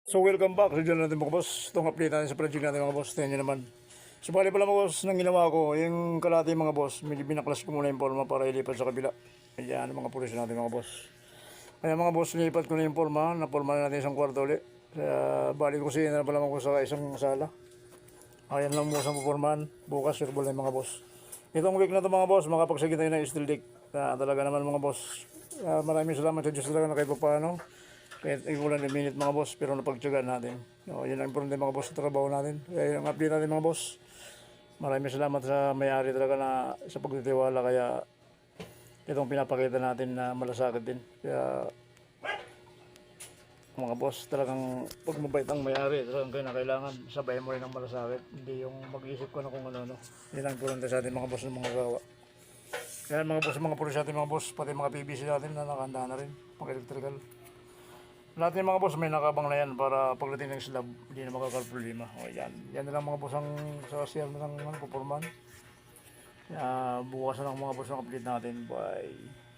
So welcome back sa dyan natin mga boss. Itong update natin sa project natin mga boss. Tingnan nyo naman. So bali pala mga boss, nang ginawa ko, yung kalahati mga boss, binaklas ko muna yung forma para ilipat sa kabila. Ayan mga pulis natin mga boss. Kaya mga boss, nilipat ko na yung forma. Na-forma na natin isang kwarto ulit. Kaya bali ko kasi na pala ako sa isang sala. Ayan lang mo sa pupormahan. Bukas, surbol na yung mga boss. Itong week na ito mga boss, makapagsagit tayo ng steel deck. Talaga naman mga boss. Maraming salamat sa Diyos talaga na kayo pa paano. Kahit igulan ng minute mga boss, pero napagtsagaan natin. Yun ang importante mga boss sa trabaho natin. Kaya yung update natin mga boss. Maraming salamat sa may-ari talaga na sa pagtitiwala. Kaya itong pinapakita natin na malasakit din. Kaya mga boss, talagang pag mabait ang may-ari, talagang kailangan sabayan mo rin ang malasakit. Hindi yung mag-isip ko na kung ano. Yun ang importante sa atin mga boss ng mga gawa. Kaya mga boss, mga pulis natin mga boss, pati mga PVC natin na nakahanda na rin, mga electrical. Lahat ng mga boss may nakabang na yan para pagdating ng slab, hindi na makakaproblema. O yan, yan na lang mga boss ang sa siyal na ng puporman. Bukas na lang mga boss ang update natin. Bye.